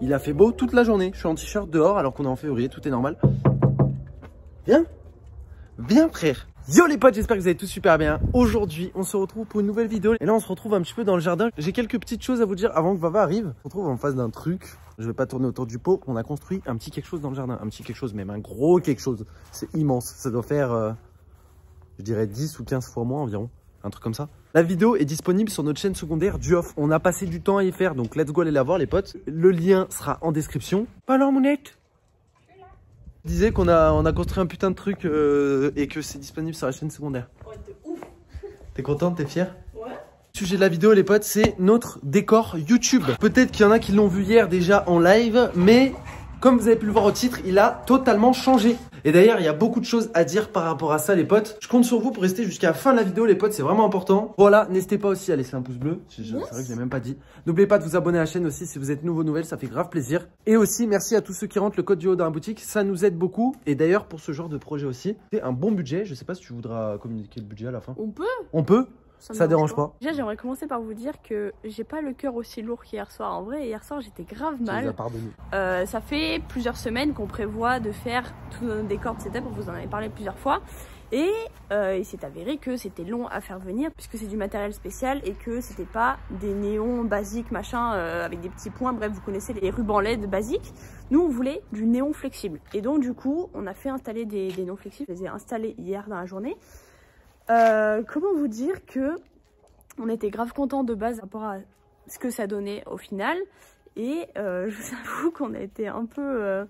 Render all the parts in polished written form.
Il a fait beau toute la journée. Je suis en t-shirt dehors alors qu'on est en février, tout est normal. Viens. Viens frère. Yo les potes, j'espère que vous allez tous super bien. Aujourd'hui, on se retrouve pour une nouvelle vidéo. Et là, on se retrouve un petit peu dans le jardin. J'ai quelques petites choses à vous dire avant que Vava arrive. On se retrouve en face d'un truc. Je vais pas tourner autour du pot. On a construit un petit quelque chose dans le jardin. Un petit quelque chose, même un gros quelque chose. C'est immense. Ça doit faire, je dirais 10 ou 15 fois moins environ. Un truc comme ça. La vidéo est disponible sur notre chaîne secondaire du off. On a passé du temps à y faire, donc let's go aller la voir les potes. Le lien sera en description. Pas alors Mounette. Je disais qu'on a construit un putain de truc et que c'est disponible sur la chaîne secondaire. Ouais, t'es ouf. T'es contente, t'es fière? Ouais. Le sujet de la vidéo les potes, c'est notre décor YouTube. Peut-être qu'il y en a qui l'ont vu hier déjà en live, mais comme vous avez pu le voir au titre, il a totalement changé. Et d'ailleurs, il y a beaucoup de choses à dire par rapport à ça les potes. Je compte sur vous pour rester jusqu'à la fin de la vidéo les potes, c'est vraiment important. Voilà, n'hésitez pas aussi à laisser un pouce bleu. C'est vrai que je l'ai même pas dit. N'oubliez pas de vous abonner à la chaîne aussi si vous êtes nouveau nouvelle, ça fait grave plaisir. Et aussi, merci à tous ceux qui rentrent le code du haut dans la boutique, ça nous aide beaucoup. Et d'ailleurs, pour ce genre de projet aussi, c'est un bon budget. Je sais pas si tu voudras communiquer le budget à la fin. On peut. On peut. Ça dérange pas. Déjà, j'aimerais commencer par vous dire que j'ai pas le cœur aussi lourd qu'hier soir. En vrai, hier soir, j'étais grave mal. Ça fait plusieurs semaines qu'on prévoit de faire tout notre décor de setup. On vous en avait parlé plusieurs fois. Et il s'est avéré que c'était long à faire venir puisque c'est du matériel spécial et que c'était pas des néons basiques, machin, avec des petits points. Bref, vous connaissez les rubans LED basiques. Nous, on voulait du néon flexible. Et donc, du coup, on a fait installer des néons flexibles. Je les ai installés hier dans la journée. Comment vous dire que on était grave content de base par rapport à ce que ça donnait au final et je vous avoue qu'on a été un peu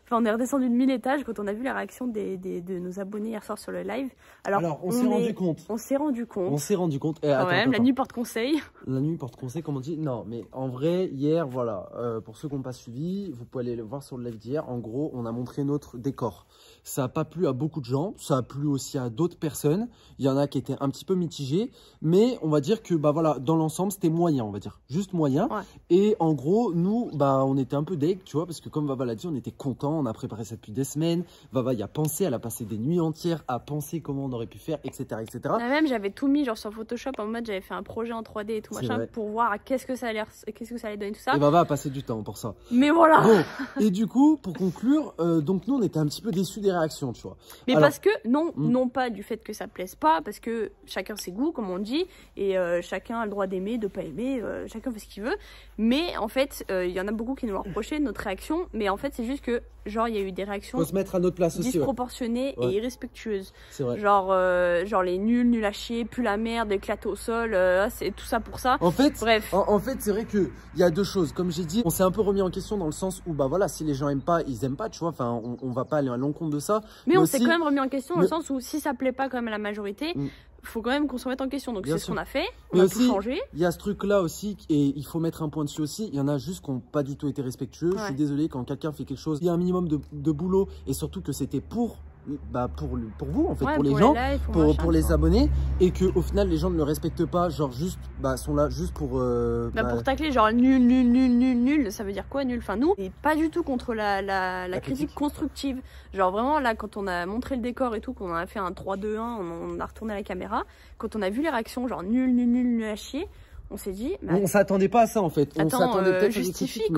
enfin on est redescendu de 1000 étages quand on a vu la réaction de nos abonnés hier soir sur le live. Alors on s'est rendu compte. On s'est rendu compte. On s'est rendu compte. Quand même, la nuit porte conseil. La nuit porte conseil, comme on dit. Non, mais en vrai, hier, voilà, pour ceux qui n'ont pas suivi, vous pouvez aller le voir sur le live d'hier. En gros, on a montré notre décor. Ça n'a pas plu à beaucoup de gens. Ça a plu aussi à d'autres personnes. Il y en a qui étaient un petit peu mitigés. Mais on va dire que, bah voilà, dans l'ensemble, c'était moyen, on va dire. Juste moyen. Ouais. Et en gros, nous, bah, on était un peu deg, tu vois, parce que comme Vava l'a dit, on était contents. On a préparé ça depuis des semaines. Vava y a pensé. Elle a passé des nuits entières à penser comment on aurait pu faire, etc. etc. Là même, j'avais tout mis genre sur Photoshop en mode j'avais fait un projet en 3D et tout machin pour voir qu'est-ce que ça allait donner tout ça. Et Vava a passé du temps pour ça. Mais voilà. Bon, et du coup, pour conclure, donc nous on était un petit peu déçus des réactions, tu vois. Mais alors, parce que non pas du fait que ça plaise pas, parce que chacun ses goûts comme on dit et chacun a le droit d'aimer, de pas aimer, chacun fait ce qu'il veut. Mais en fait, il y en a beaucoup qui nous l'ont reproché notre réaction, mais en fait c'est juste que genre il y a eu des réactions. Faut se mettre à notre place aussi. Disproportionnées et irrespectueuses. C'est vrai. Genre les nuls à chier, plus la merde, éclater au sol, c'est tout ça pour ça. En fait, bref. En fait, c'est vrai que il y a deux choses. Comme j'ai dit, on s'est un peu remis en question dans le sens où bah voilà, si les gens aiment pas, ils aiment pas, tu vois. Enfin, on va pas aller à l'encontre de ça. Mais on s'est quand même remis en question dans le sens où si ça plaît pas quand même à la majorité. Faut quand même qu'on se remette en question, donc c'est ce qu'on a fait, on a tout changé. Il y a ce truc là aussi, et il faut mettre un point dessus aussi, il y en a juste qui n'ont pas du tout été respectueux. Je suis désolé, quand quelqu'un fait quelque chose, il y a un minimum de boulot, et surtout que c'était pour vous en fait, pour les gens, pour les abonnés, et que au final les gens ne le respectent pas, genre juste sont là juste pour pour tacler, genre nul, ça veut dire quoi nul? Enfin nous, et pas du tout contre la critique constructive, genre vraiment là quand on a montré le décor et tout, qu'on a fait un 3-2-1, on a retourné la caméra, quand on a vu les réactions genre nul à chier, on s'est dit... on s'attendait pas à ça en fait. On s'attendait peut-être à des critiques,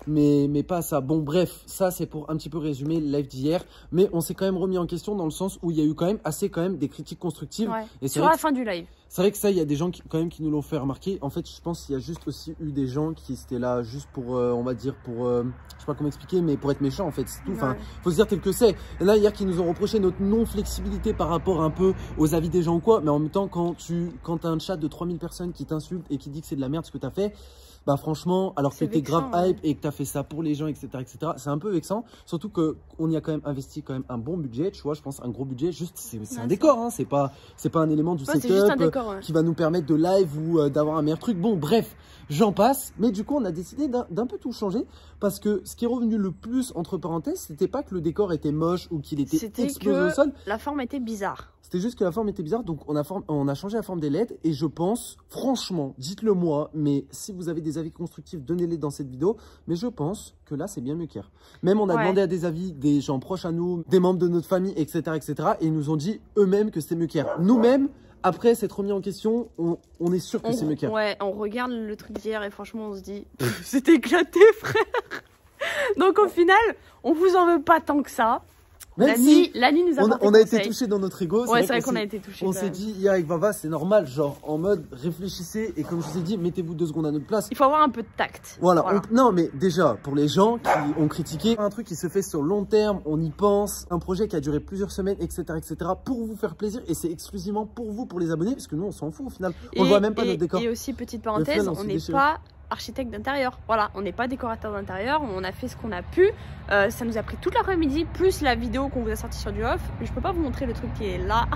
mais pas à ça. Bon bref, ça c'est pour un petit peu résumer le live d'hier. Mais on s'est quand même remis en question dans le sens où il y a eu quand même des critiques constructives. Ouais. Et sur la fin du live. C'est vrai que ça, il y a des gens quand même qui nous l'ont fait remarquer. En fait, je pense qu'il y a juste aussi eu des gens qui étaient là juste pour, on va dire, pour, je sais pas comment expliquer, mais pour être méchant en fait, c'est tout. Enfin, faut se dire tel que c'est. Et là, hier, qui nous ont reproché notre non-flexibilité par rapport un peu aux avis des gens ou quoi. Mais en même temps, quand t'as un chat de 3000 personnes qui t'insultent et qui dit que c'est de la merde ce que t'as fait, bah franchement, alors que t'es grave hype et que t'as fait ça pour les gens, etc., c'est un peu vexant. Surtout que on y a quand même investi quand même un bon budget, tu vois, je pense un gros budget. Juste, c'est un décor, hein, c'est pas un élément du setup qui va nous permettre de live ou d'avoir un meilleur truc. Bon, bref, j'en passe. Mais du coup, on a décidé d'un peu tout changer parce que ce qui est revenu le plus entre parenthèses, c'était pas que le décor était moche ou qu'il était explosé au sol. La forme était bizarre. C'était juste que la forme était bizarre, donc on a changé la forme des LED et je pense, franchement, dites-le moi, mais si vous avez des avis constructifs, donnez-les dans cette vidéo, mais je pense que là, c'est bien mieux qu'hier. Même on a demandé à des avis des gens proches à nous, des membres de notre famille, etc., etc., et ils nous ont dit eux-mêmes que c'était mieux qu'hier. Nous-mêmes, après s'être remis en question, on est sûr que c'est mieux qu'hier. Ouais, on regarde le truc d'hier et franchement on se dit c'est éclaté frère. Donc au final, on vous en veut pas tant que ça. Lani nous a on a été touché dans notre ego. Ouais, c'est vrai qu'on a été touché. On s'est dit hier avec Vava, c'est normal, genre en mode réfléchissez et comme je vous ai dit, mettez-vous 2 secondes à notre place. Il faut avoir un peu de tact. Voilà. Non mais déjà pour les gens qui ont critiqué, un truc qui se fait sur le long terme, on y pense, un projet qui a duré plusieurs semaines, etc., pour vous faire plaisir et c'est exclusivement pour vous, pour les abonnés, parce que nous on s'en fout au final. On voit même pas notre décor. Et aussi petite parenthèse, on n'est pas architecte d'intérieur, voilà, on n'est pas décorateur d'intérieur, on a fait ce qu'on a pu, ça nous a pris toute l'après-midi, plus la vidéo qu'on vous a sortie sur du off, je peux pas vous montrer le truc qui est là,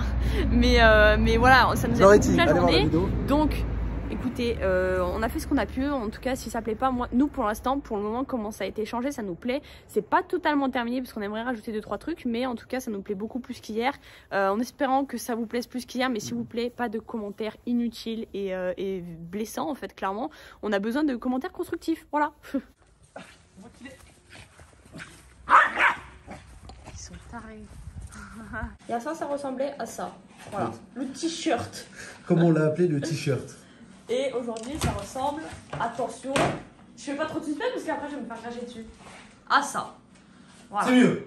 mais voilà, ça nous a pris toute la journée, donc écoutez, on a fait ce qu'on a pu, en tout cas si ça plaît pas, nous pour l'instant, pour le moment comment ça a été changé, ça nous plaît, c'est pas totalement terminé parce qu'on aimerait rajouter 2-3 trucs, mais en tout cas ça nous plaît beaucoup plus qu'hier, en espérant que ça vous plaise plus qu'hier, mais s'il vous plaît, pas de commentaires inutiles et blessants en fait, clairement, on a besoin de commentaires constructifs, voilà. Ils sont tarés. Et à ça ressemblait à ça, voilà, le t-shirt. Comment on l'a appelé le t-shirt? Et aujourd'hui, ça ressemble, attention, je fais pas trop de suspense parce qu'après je vais me faire cracher dessus. À ça. Voilà. C'est mieux.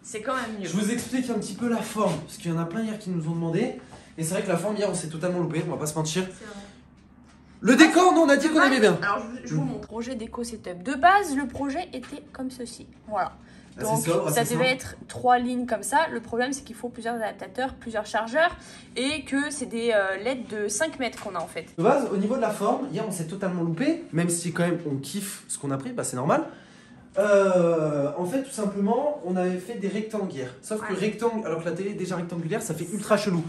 C'est quand même mieux. Je vous explique un petit peu la forme, parce qu'il y en a plein hier qui nous ont demandé. Et c'est vrai que la forme hier, on s'est totalement loupé, on va pas se mentir. C'est vrai. Le décor, nous on a dit qu'on aimait bien. Alors je vous montre. Projet déco setup. De base, le projet était comme ceci. Voilà. Donc ça devait être 3 lignes comme ça. Le problème c'est qu'il faut plusieurs adaptateurs, plusieurs chargeurs et que c'est des LED de 5 mètres qu'on a en fait. De base, au niveau de la forme, hier on s'est totalement loupé, même si quand même on kiffe ce qu'on a pris, bah c'est normal. En fait tout simplement on avait fait des rectangles hier. Sauf que rectangle, alors que la télé est déjà rectangulaire, ça fait ultra chelou.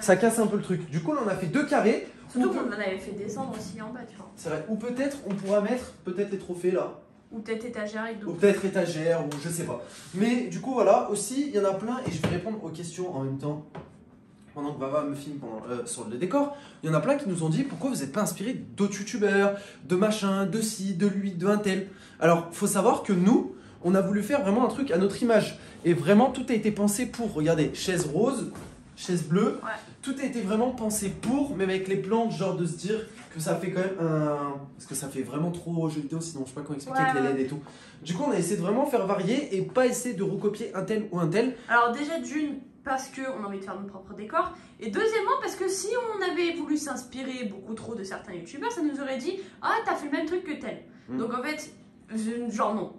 Ça casse un peu le truc. Du coup là on a fait 2 carrés. Surtout qu'on en avait fait descendre aussi en bas, tu vois. C'est vrai. Ou peut-être on pourra mettre les trophées là. Ou peut-être étagère avec d'autres. Ou peut-être étagère, ou je sais pas. Mais du coup, voilà, aussi, il y en a plein et je vais répondre aux questions en même temps. Pendant que Vava me filme sur le décor, il y en a plein qui nous ont dit pourquoi vous n'êtes pas inspiré d'autres youtubeurs, de machin, de ci, de lui, de un tel. Alors, faut savoir que nous, on a voulu faire vraiment un truc à notre image. Et vraiment, tout a été pensé pour. Regardez, chaise rose, chaise bleue. Ouais. Tout a été vraiment pensé pour, même avec les plantes, genre de se dire que ça fait quand même un... Parce que ça fait vraiment trop jeu vidéo, sinon je sais pas comment expliquer avec les LED et tout. Du coup, on a essayé de vraiment faire varier et pas essayer de recopier un tel ou un tel. Alors déjà d'une, parce qu'on a envie de faire notre propre décor. Et deuxièmement, parce que si on avait voulu s'inspirer beaucoup trop de certains youtubeurs, ça nous aurait dit « Ah, t'as fait le même truc que tel. Donc en fait, genre non.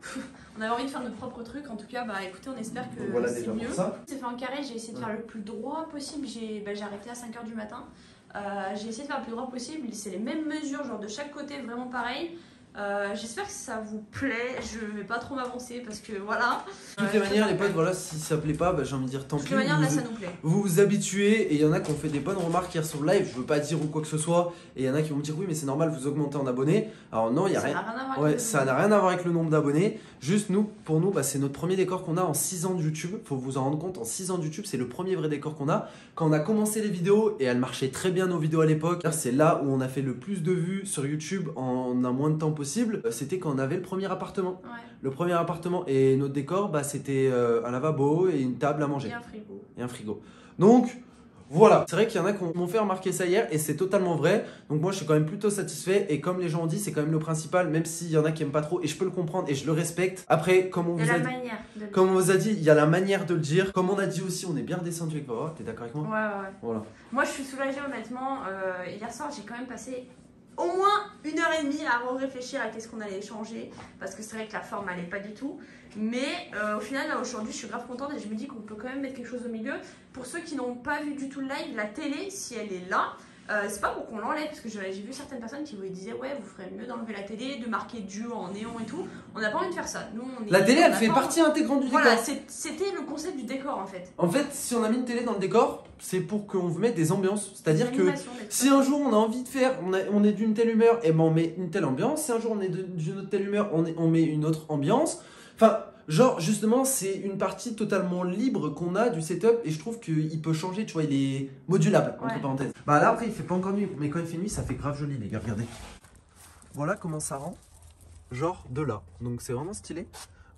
On avait envie de faire notre propre truc. En tout cas, bah écoutez, on espère que voilà, c'est mieux. C'est fait en carré, j'ai essayé de faire le plus droit possible. J'ai arrêté à 5 h du matin. J'ai essayé de faire le plus droit possible. C'est les mêmes mesures, genre de chaque côté, vraiment pareil. J'espère que ça vous plaît. Je vais pas trop m'avancer parce que voilà. De toutes les manières, les potes, voilà, si ça plaît pas, bah, j'ai envie de dire tant pis. De toute manière, là, ça nous plaît. Vous vous habituez et il y en a qui ont fait des bonnes remarques hier sur le live. Je veux pas dire ou quoi que ce soit. Et il y en a qui vont me dire oui, mais c'est normal, vous augmentez en abonnés. Alors non, il y a rien. Ça n'a rien à voir avec le nombre d'abonnés. Juste nous, pour nous, bah, c'est notre premier décor qu'on a en 6 ans de YouTube. Faut vous en rendre compte, en 6 ans de YouTube, c'est le premier vrai décor qu'on a. Quand on a commencé les vidéos et elles marchaient très bien nos vidéos à l'époque, c'est là où on a fait le plus de vues sur YouTube en un moins de temps possible. C'était quand on avait le premier appartement. Ouais. Le premier appartement et notre décor, bah, c'était un lavabo et une table à manger. Et un frigo. Et un frigo. Donc voilà, c'est vrai qu'il y en a qui m'ont fait remarquer ça hier et c'est totalement vrai. Donc moi je suis quand même plutôt satisfait et comme les gens ont dit, c'est quand même le principal, même s'il y en a qui n'aiment pas trop et je peux le comprendre et je le respecte. Après, comme on vous a dit, il y a la manière de le dire. Comme on a dit aussi, on est bien redescendu avec Vava. T'es d'accord avec moi? Ouais. Voilà. Moi je suis soulagée honnêtement. Hier soir j'ai quand même passé au moins 1h30 à réfléchir à qu'est-ce qu'on allait changer parce que c'est vrai que la forme n'allait pas du tout, mais au final là aujourd'hui je suis grave contente et je me dis qu'on peut quand même mettre quelque chose au milieu. Pour ceux qui n'ont pas vu du tout le live, la télé, si elle est là, c'est pas pour qu'on l'enlève parce que j'ai vu certaines personnes qui vous disaient ouais, vous ferez mieux d'enlever la télé, de marquer Dieu en néon et tout. On n'a pas envie de faire ça. Nous, la télé elle fait partie intégrante du décor. Voilà, c'était le concept du décor en fait. En fait, si on a mis une télé dans le décor, c'est pour qu'on vous mette des ambiances. C'est-à-dire que si un jour on a envie de faire, on est d'une telle humeur, et ben on met une telle ambiance. Si un jour on est d'une autre telle humeur, on met une autre ambiance. Enfin, genre justement, c'est une partie totalement libre qu'on a du setup et je trouve qu'il peut changer, tu vois, il est modulable, entre parenthèses. Bah là après, il fait pas encore nuit, mais quand il fait nuit, ça fait grave joli les gars, regardez. Voilà comment ça rend, genre de là. Donc c'est vraiment stylé.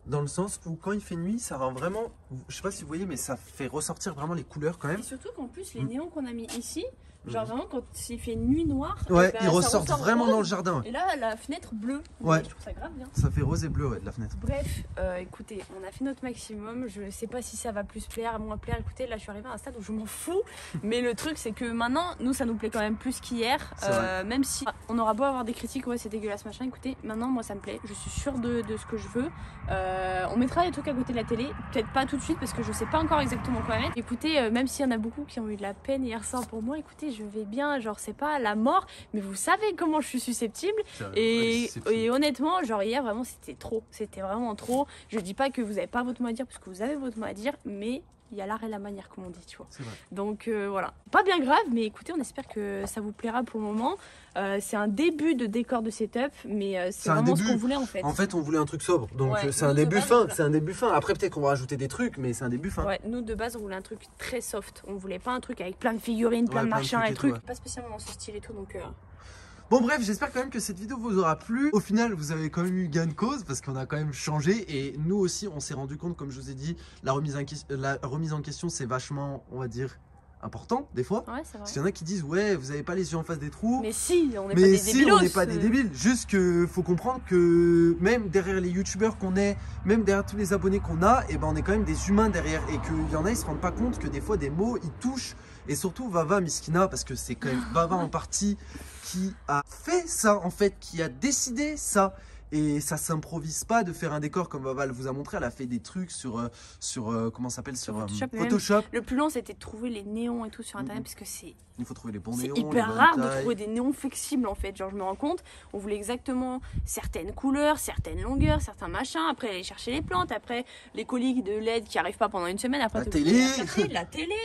Dans le sens où quand il fait nuit, ça rend vraiment, je sais pas si vous voyez, mais ça fait ressortir vraiment les couleurs quand même. Et surtout qu'en plus, les néons qu'on a mis ici, Genre vraiment quand il fait nuit noire, ouais, ils ressortent vraiment rose, dans le jardin. Et là, la fenêtre bleue. Ouais. Je trouve ça grave bien. Ça fait rose et bleu, ouais, de la fenêtre. Bref, écoutez, on a fait notre maximum. Je sais pas si ça va plus plaire, moins plaire. Écoutez, là, je suis arrivée à un stade où je m'en fous. Mais le truc, c'est que maintenant, nous, ça nous plaît quand même plus qu'hier. Même si on aura beau avoir des critiques, ouais, c'est dégueulasse, machin. Écoutez, maintenant, moi, ça me plaît. Je suis sûre de ce que je veux. On mettra des trucs à côté de la télé. Peut-être pas tout de suite parce que je sais pas encore exactement quoi mettre. Écoutez, même s'il y en a beaucoup qui ont eu de la peine hier soir pour moi, écoutez, je vais bien. Genre, c'est pas la mort, mais vous savez comment je suis susceptible. Et honnêtement, genre hier, vraiment, c'était trop. C'était vraiment trop. Je dis pas que vous avez pas votre mot à dire parce que vous avez votre mot à dire, mais il y a l'art et la manière, comme on dit, tu vois. Donc voilà, pas bien grave, mais écoutez, on espère que ça vous plaira pour le moment. C'est un début de décor de setup, mais c'est vraiment ce qu'on voulait en fait. En fait, on voulait un truc sobre, donc ouais, c'est un début fin. C'est un début fin. Après, peut-être qu'on va rajouter des trucs, mais c'est un début fin. Ouais, nous de base, on voulait un truc très soft. On voulait pas un truc avec plein de figurines, plein de machins et trucs. Pas spécialement dans ce style et tout, donc. Bon bref, j'espère quand même que cette vidéo vous aura plu. Au final, vous avez quand même eu gain de cause parce qu'on a quand même changé et nous aussi, on s'est rendu compte, comme je vous ai dit, la remise en question, c'est vachement, on va dire, important des fois. Ouais, c'est vrai. Parce qu'il y en a qui disent ouais, vous avez pas les yeux en face des trous. Mais si, on n'est pas des débilos. On n'est pas des débiles. Juste que faut comprendre que même derrière les youtubeurs qu'on est, même derrière tous les abonnés qu'on a, et ben on est quand même des humains derrière et qu'il y en a ils se rendent pas compte que des fois des mots ils touchent. Et surtout Vava Miskina, parce que c'est quand même Vava en partie qui a fait ça en fait, qui a décidé ça. Et ça s'improvise pas de faire un décor comme Vava vous a montré. Elle a fait des trucs sur comment ça s'appelle, sur Photoshop. Le plus long c'était de trouver les néons et tout sur internet parce que c'est. Il faut trouver les bons néons. C'est hyper rare de trouver des néons flexibles en fait. Genre je me rends compte, on voulait exactement certaines couleurs, certaines longueurs, certains machins. Après aller chercher les plantes, après les colis de LED qui arrivent pas pendant une semaine. Après la télé.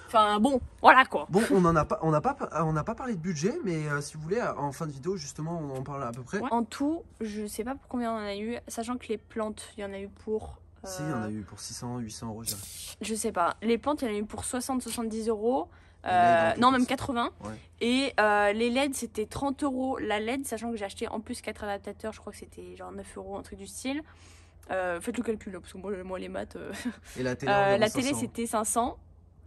Enfin bon, voilà quoi. Bon, on n'a pas parlé de budget, mais si vous voulez, en fin de vidéo, justement, on en parle à peu près. Ouais. En tout, je sais pas pour combien on en a eu, sachant que les plantes, il y en a eu pour... Si, il y en a eu pour 600, 800 euros. Je sais pas. Les plantes, il y en a eu pour 60-70 euros. Non, même 80. Ouais. Et les LED, c'était 30 euros la LED, sachant que j'ai acheté en plus 4 adaptateurs, je crois que c'était genre 9 euros, un truc du style. Faites le calcul, parce que moi les maths... Et la télé, c'était 500.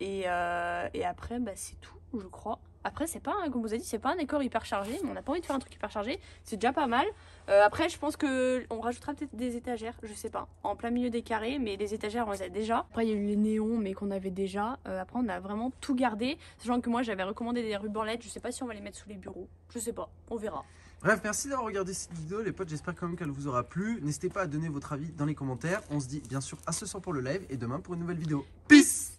Et après, bah, c'est tout, je crois. Après, c'est pas, comme vous avez dit, c'est pas un décor hyper chargé, mais on n'a pas envie de faire un truc hyper chargé. C'est déjà pas mal. Après, je pense qu'on rajoutera peut-être des étagères, je sais pas, en plein milieu des carrés, mais les étagères, on les a déjà. Après, il y a eu les néons, mais qu'on avait déjà. Après, on a vraiment tout gardé. Sachant que moi, j'avais recommandé des rubans LED. Je sais pas si on va les mettre sous les bureaux. Je sais pas, on verra. Bref, merci d'avoir regardé cette vidéo, les potes. J'espère quand même qu'elle vous aura plu. N'hésitez pas à donner votre avis dans les commentaires. On se dit bien sûr à ce soir pour le live et demain pour une nouvelle vidéo. Peace!